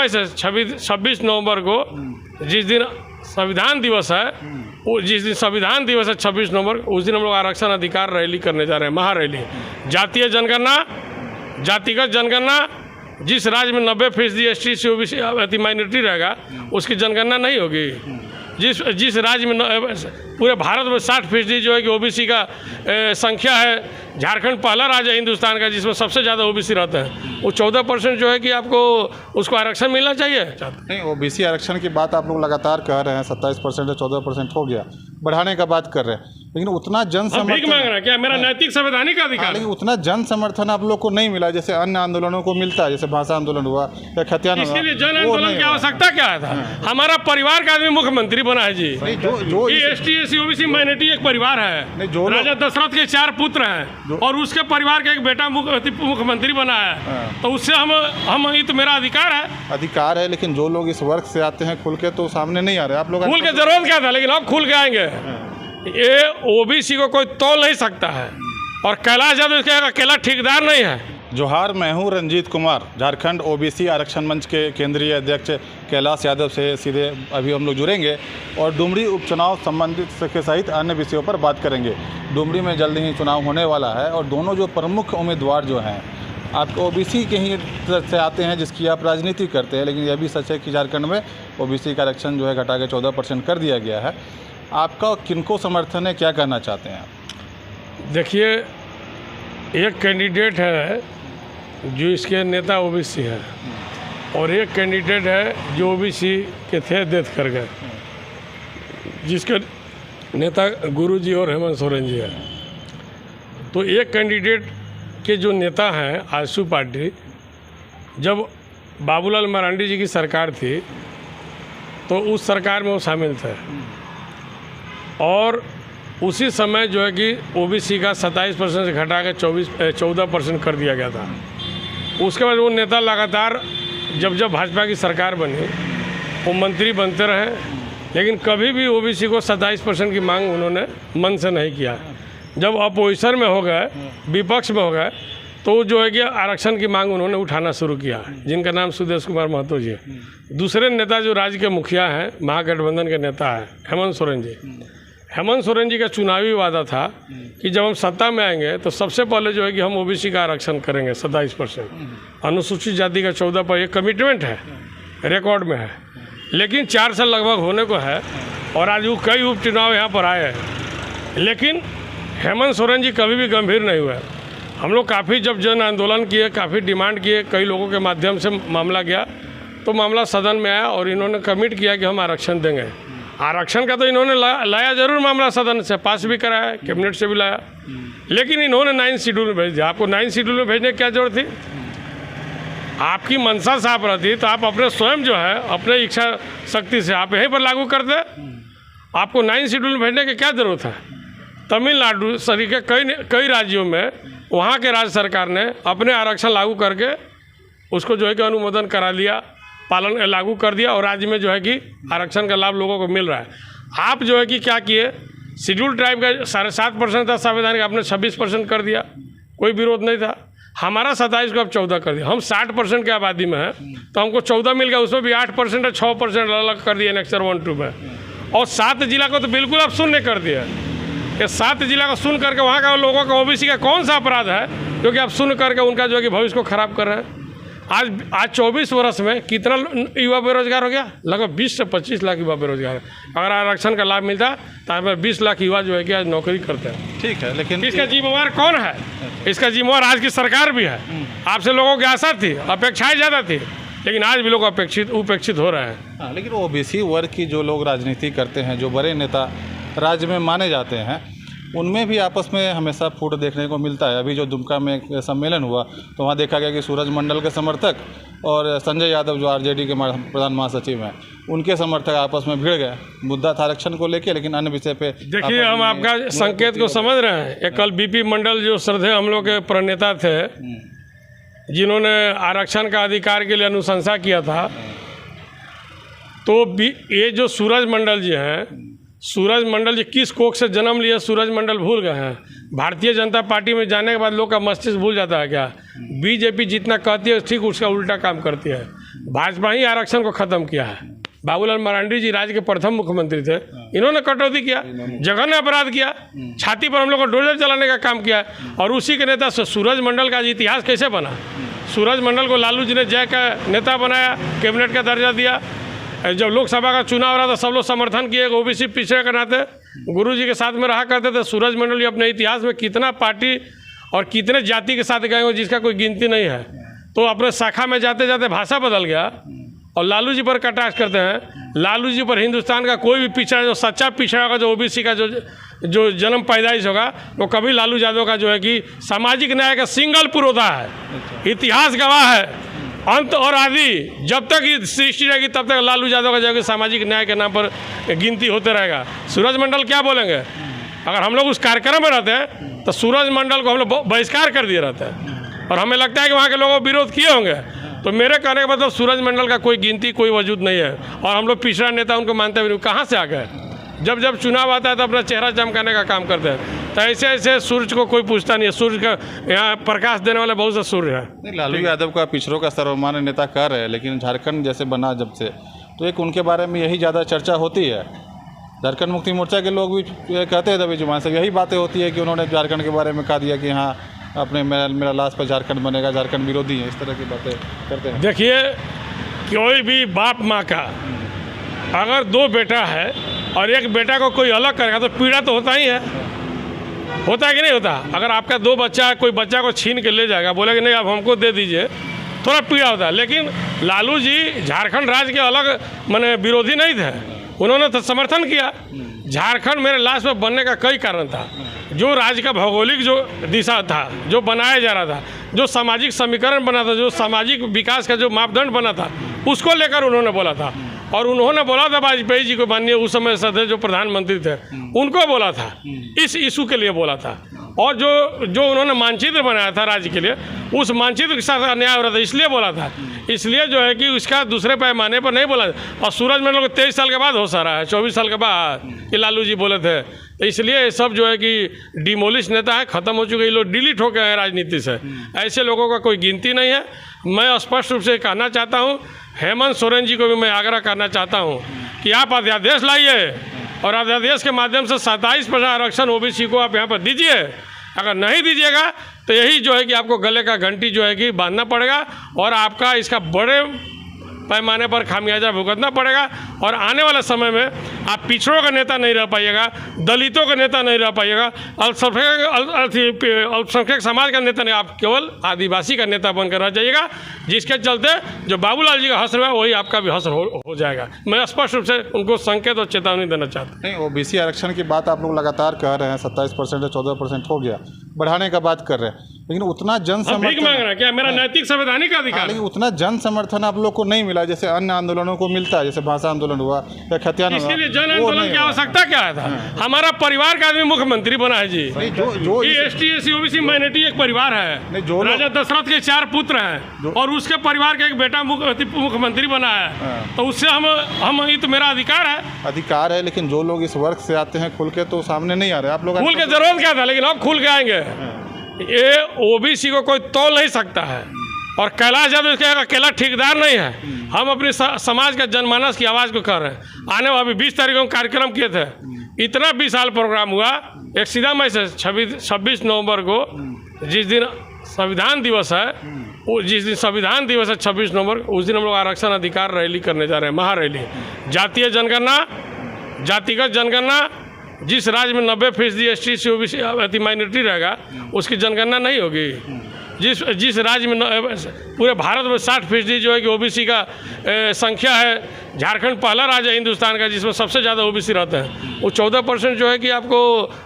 समय से 26 नवंबर को जिस दिन संविधान दिवस है, जिस दिन संविधान दिवस है 26 नवंबर, उस दिन हम लोग आरक्षण अधिकार रैली करने जा रहे हैं, महारैली। जातीय जनगणना, जातिगत जनगणना, जिस राज्य में 90% ST OBC अति माइनॉरिटी रहेगा उसकी जनगणना नहीं होगी। जिस राज्य में पूरे भारत में 60% जो है कि OBC का संख्या है, झारखंड पहला राज्य है हिंदुस्तान का जिसमें सबसे ज़्यादा OBC रहते हैं, वो 14% जो है कि आपको उसको आरक्षण मिलना चाहिए। नहीं, OBC आरक्षण की बात आप लोग लगातार कह रहे हैं, 27% से 14% हो गया, बढ़ाने का बात कर रहे हैं, लेकिन उतना जन समर्थन मांग रहा है क्या? मेरा नैतिक संवैधानिक अधिकार, लेकिन उतना जन समर्थन आप लोग को नहीं मिला जैसे अन्य आंदोलनों को मिलता है, जैसे भाषा आंदोलन हुआ या खतियान हुआ। इसके लिए जन आंदोलन की आवश्यकता क्या था? हमारा परिवार का आदमी मुख्यमंत्री बना है जी। जो ST OBC माइनॉरिटी एक परिवार है, राजा दशरथ के 4 पुत्र हैं और उसके परिवार का एक बेटा मुख्यमंत्री बना है, तो उससे हम ये तो मेरा अधिकार है। लेकिन जो लोग इस वर्ग से आते हैं खुल के तो सामने नहीं आ रहे। आप लोग खुल के जरूरत क्या था, लेकिन अब खुल के आएंगे। ये OBC को कोई तोल नहीं सकता है और कैलाश यादव इसका अकेला ठेकेदार नहीं है। जोहार, मैं हूँ रंजीत कुमार, झारखंड OBC आरक्षण मंच के केंद्रीय अध्यक्ष कैलाश यादव से सीधे अभी हम लोग जुड़ेंगे और डुमरी उपचुनाव संबंधित के सहित अन्य विषयों पर बात करेंगे। डुमरी में जल्द ही चुनाव होने वाला है और दोनों जो प्रमुख उम्मीदवार जो हैं आपको OBC के ही से आते हैं जिसकी आप राजनीति करते हैं, लेकिन यह भी सच है कि झारखंड में OBC का आरक्षण जो है घटा के 14% कर दिया गया है। आपका किनको समर्थन है, क्या कहना चाहते हैं आप? देखिए, एक कैंडिडेट है जो इसके नेता OBC है और एक कैंडिडेट है जो OBC के थे डेथ कर गए, जिसके नेता गुरुजी और हेमंत सोरेन जी है। तो एक कैंडिडेट के जो नेता हैं आजसू पार्टी, जब बाबूलाल मरांडी जी की सरकार थी तो उस सरकार में वो शामिल थे और उसी समय जो है कि OBC का 27% से घटा के 14% कर दिया गया था। उसके बाद वो नेता लगातार जब भाजपा की सरकार बनी वो मंत्री बनते रहे, लेकिन कभी भी OBC को 27% की मांग उन्होंने मन से नहीं किया। जब अपोजिशन में हो गए, विपक्ष में हो गए, तो जो है कि आरक्षण की मांग उन्होंने उठाना शुरू किया, जिनका नाम सुदेश कुमार महतो जी। दूसरे नेता जो राज्य के मुखिया हैं, महागठबंधन के नेता हैं हेमंत सोरेन जी। हेमंत सोरेन जी का चुनावी वादा था कि जब हम सत्ता में आएंगे तो सबसे पहले जो है कि हम OBC का आरक्षण करेंगे 27%, अनुसूचित जाति का 14%। ये कमिटमेंट है, रिकॉर्ड में है, लेकिन 4 साल लगभग होने को है और आज वो कई उपचुनाव यहाँ पर आए हैं, लेकिन हेमंत सोरेन जी कभी भी गंभीर नहीं हुए। हम लोग काफ़ी जब जन आंदोलन किए, काफ़ी डिमांड किए, कई लोगों के माध्यम से मामला गया, तो मामला सदन में आया और इन्होंने कमिट किया कि हम आरक्षण देंगे। आरक्षण का तो इन्होंने लाया जरूर मामला, सदन से पास भी कराया, कैबिनेट से भी लाया, लेकिन इन्होंने 9 शेड्यूल में भेज दिया। आपको 9 शेड्यूल में भेजने की क्या जरूरत थी? आपकी मंशा साफ रहती तो आप अपने स्वयं जो है अपने इच्छा शक्ति से आप यहीं पर लागू कर दे। आपको 9 शेड्यूल में भेजने की क्या ज़रूरत है? तमिलनाडु सरीके कई राज्यों में वहाँ के राज्य सरकार ने अपने आरक्षण लागू करके उसको जो है कि अनुमोदन करा लिया, पालन लागू कर दिया और राज्य में जो है कि आरक्षण का लाभ लोगों को मिल रहा है। आप जो है कि क्या किए, शेड्यूल ट्राइब का 7.5% था संविधान का, आपने 26% कर दिया, कोई विरोध नहीं था। हमारा 27 को अब 14 कर दिया। हम 60% की आबादी में है तो हमको 14 मिल गया, उसमें भी 8% और 6% अलग कर दिया एनेक्सर 1-2 में, और 7 जिला को तो बिल्कुल अब शून्य कर दिया। ये 7 जिला को सुन करके वहाँ का लोगों का OBC का कौन सा अपराध है क्योंकि आप सुन करके उनका जो है कि भविष्य को खराब कर रहे हैं। आज 24 वर्ष में कितना युवा बेरोजगार हो गया? लगभग 20 से 25 लाख युवा बेरोजगार है। अगर आरक्षण का लाभ मिलता तो हमें 20 लाख युवा जो है कि आज नौकरी करते हैं। ठीक है, लेकिन इसका जिम्मेवार कौन है? इसका जिम्मेवार आज की सरकार भी है। आपसे लोगों की आशा थी, अपेक्षाएं ज़्यादा थी, लेकिन आज भी लोग उपेक्षित हो रहे हैं। हाँ, लेकिन OBC वर्ग की जो लोग राजनीति करते हैं, जो बड़े नेता राज्य में माने जाते हैं, उनमें भी आपस में हमेशा फूट देखने को मिलता है। अभी जो दुमका में एक सम्मेलन हुआ तो वहाँ देखा गया कि सूरज मंडल के समर्थक और संजय यादव जो RJD के प्रधान महासचिव हैं, उनके समर्थक आपस में भिड़ गए। मुद्दा था आरक्षण को लेके, लेकिन अन्य विषय पे देखिए हम आपका संकेत को समझ रहे हैं। एक कल BP मंडल जो श्रद्धेय हम लोग के प्रणेता थे, जिन्होंने आरक्षण का अधिकार के लिए अनुशंसा किया था, तो ये जो सूरज मंडल जी हैं, सूरज मंडल जी किस कोख से जन्म लिए सूरज मंडल भूल गए हैं। भारतीय जनता पार्टी में जाने के बाद लोग का मस्तिष्क भूल जाता है क्या? BJP जितना कहती है ठीक उसका उल्टा काम करती है। भाजपा ही आरक्षण को ख़त्म किया है। बाबूलाल मरांडी जी राज्य के प्रथम मुख्यमंत्री थे, इन्होंने कटौती किया, जघन्य अपराध किया, छाती पर हम लोग को डोजर चलाने का काम किया। और उसी के नेता सूरज मंडल का इतिहास कैसे बना? सूरज मंडल को लालू जी ने जय का नेता बनाया, कैबिनेट का दर्जा दिया। जब लोकसभा का चुनाव रहा था सब लोग समर्थन किए, ओबीसी पिछड़े के नाते गुरु जी के साथ में रहा करते थे। सूरज मंडल जी अपने इतिहास में कितना पार्टी और कितने जाति के साथ गए हो जिसका कोई गिनती नहीं है। तो अपने शाखा में जाते जाते भाषा बदल गया और लालू जी पर कटाक्ष करते हैं। लालू जी पर हिंदुस्तान का कोई भी पिछड़ा, जो सच्चा पिछड़ा होगा, जो ओबीसी का जो जन्म पैदाइश होगा, वो कभी लालू यादव का जो है कि सामाजिक न्याय का सिंगल पुरोधा है। इतिहास गवाह है, अंत और आदि जब तक ये सृष्टि रहेगी तब तक लालू यादव का जो है कि सामाजिक न्याय के नाम पर गिनती होते रहेगा। सूरज मंडल क्या बोलेंगे? अगर हम लोग उस कार्यक्रम में रहते हैं तो सूरज मंडल को हम लोग बहिष्कार कर दिए रहते हैं और हमें लगता है कि वहाँ के लोगों विरोध किए होंगे। तो मेरे कहने का मतलब सूरज मंडल का कोई गिनती, कोई वजूद नहीं है और हम लोग पिछड़ा नेता उनको मानते भी कहाँ से आ गए। जब जब चुनाव आता है तो अपना चेहरा चमकाने का काम करते हैं। तो ऐसे ऐसे सूरज को कोई पूछता नहीं है। सूरज का यहाँ प्रकाश देने वाले बहुत से सूर्य है। नहीं, लालू यादव का पिछड़ों का सर्वमान्य नेता कह रहे हैं, लेकिन झारखंड जैसे बना जब से तो एक उनके बारे में यही ज़्यादा चर्चा होती है। झारखंड मुक्ति मोर्चा के लोग भी कहते हैं दबी जुबान से यही बातें होती है कि उन्होंने झारखंड के बारे में कहा दिया कि हाँ अपने मेरा लाश पर झारखंड बनेगा, झारखंड विरोधी है, इस तरह की बातें करते हैं। देखिए, कोई भी बाप माँ का अगर दो बेटा है और एक बेटा को कोई अलग करेगा तो पीड़ा तो होता ही है। होता है कि नहीं होता? अगर आपका दो बच्चा है, कोई बच्चा को छीन के ले जाएगा, बोलेगा नहीं आप हमको दे दीजिए, थोड़ा पीड़ा होता है। लेकिन लालू जी झारखंड राज्य के अलग माने विरोधी नहीं थे, उन्होंने तो समर्थन किया। झारखंड मेरे लाश में बनने का कई कारण था। जो राज्य का भौगोलिक जो दिशा था, जो बनाया जा रहा था, जो सामाजिक समीकरण बना था, जो सामाजिक विकास का जो मापदंड बना था, उसको लेकर उन्होंने बोला था। और उन्होंने बोला था वाजपेयी जी को, माननीय उस समय सदस्य जो प्रधानमंत्री थे, उनको बोला था, इस इशू के लिए बोला था। और जो उन्होंने मानचित्र बनाया था राज्य के लिए, उस मानचित्र के साथ अन्याय हो रहा था, इसलिए बोला था। इसलिए जो है कि उसका दूसरे पैमाने पर नहीं बोला। और सूरज मंडल को 23 साल के बाद होश आ रहा है, 24 साल के बाद कि लालू जी बोले थे। तो इसलिए सब जो है कि डिमोलिश नेता है, ख़त्म हो चुके, ये लोग डिलीट हो गए हैं राजनीति से। ऐसे लोगों का कोई गिनती नहीं है। मैं स्पष्ट रूप से कहना चाहता हूँ, हेमंत सोरेन जी को भी मैं आग्रह करना चाहता हूँ कि आप अध्यादेश लाइए और अध्यादेश के माध्यम से 27% आरक्षण ओबीसी को आप यहाँ पर दीजिए। अगर नहीं दीजिएगा तो यही जो है कि आपको गले का घंटी जो है कि बांधना पड़ेगा और आपका इसका बड़े पैमाने पर खामियाजा भुगतना पड़ेगा। और आने वाले समय में आप पिछड़ों का नेता नहीं रह पाइएगा, दलितों का नेता नहीं रह पाइएगा, अल्पसंख्यक समाज का नेता नहीं, आप केवल आदिवासी का नेता बनकर रह जाइएगा। जिसके चलते जो बाबूलाल जी का हश्र है वही आपका भी हश्र हो जाएगा। मैं स्पष्ट रूप से उनको संकेत और चेतावनी देना चाहता हूँ। नहीं, ओबीसी आरक्षण की बात आप लोग लगातार कह रहे हैं, 27% या 14% हो गया, बढ़ाने का बात कर रहे हैं, लेकिन उतना जन समर्थन मांग रहा है क्या? मेरा नैतिक संवैधानिक अधिकार, लेकिन उतना जन समर्थन आप लोग को नहीं मिला जैसे अन्य आंदोलनों को मिलता है, जैसे भाषा आंदोलन हुआ या खतियान हुआ। इसके लिए जन आंदोलन की आवश्यकता क्या है था? हमारा परिवार का आदमी मुख्यमंत्री बना है जी। जो एसटी एससी ओबीसी माइनॉरिटी एक परिवार है। राजा दशरथ के 4 पुत्र हैं और उसके परिवार का एक बेटा मुख्यमंत्री बना है, तो उससे हम ये तो मेरा अधिकार है। लेकिन जो लोग इस वर्ग से आते हैं खुल के तो सामने नहीं आ रहे। आप लोग खुल के जरूरत क्या था, लेकिन अब खुल के आएंगे। ये ओबीसी को कोई तोल नहीं सकता है और कैलाश यादव इसका अकेला ठेकेदार नहीं है। हम अपने समाज का जनमानस की आवाज़ को कह रहे हैं। आने वाले 20 तारीख को कार्यक्रम किए थे, इतना विशाल प्रोग्राम हुआ। एक सीधा मैसेज 26 नवंबर को जिस दिन संविधान दिवस है, 26 नवंबर, उस दिन हम लोग आरक्षण अधिकार रैली करने जा रहे हैं, महारैली। जातीय जनगणना, जातिगत जनगणना, जिस राज्य में 90% एसटी सी ओबीसी माइनॉरिटी रहेगा उसकी जनगणना नहीं होगी। जिस राज्य में पूरे भारत में 60% जो है कि ओबीसी का संख्या है। झारखंड पहला राज्य है हिंदुस्तान का जिसमें सबसे ज़्यादा ओबीसी रहते हैं। वो 14% जो है कि आपको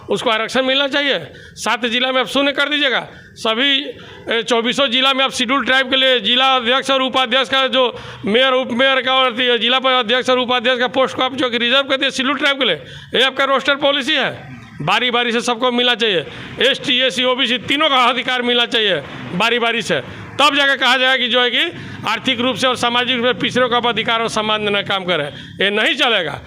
उसको आरक्षण मिलना चाहिए। 7 जिला में आप शून्य कर दीजिएगा। सभी 24 जिला में आप शेड्यूल ट्राइब के लिए जिला अध्यक्ष और उपाध्यक्ष का जो मेयर उप मेयर का और जिला अध्यक्ष और उपाध्यक्ष का पोस्ट को आप जो कि रिजर्व कर दिए शेड्यूल ट्राइब के लिए। ये आपका रोस्टर पॉलिसी है। बारी बारी से सबको मिलना चाहिए। एसटी एससी ओबीसी तीनों का अधिकार मिलना चाहिए बारी बारी से, तब जाकर कहा जाएगा कि जो है कि आर्थिक रूप से और सामाजिक रूप से पिछड़ों का अधिकार और सम्मान देने का काम करे। ये नहीं चलेगा।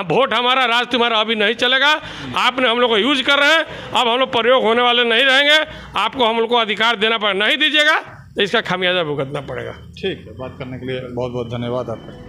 वोट हमारा, राज तुम्हारा अभी नहीं चलेगा। आपने हम लोग को यूज कर रहे हैं, अब हम लोग प्रयोग होने वाले नहीं रहेंगे। आपको हम लोग को अधिकार देना पड़ेगा। नहीं दीजिएगा तो इसका खामियाजा भुगतना पड़ेगा। ठीक है, बात करने के लिए बहुत बहुत धन्यवाद आपका।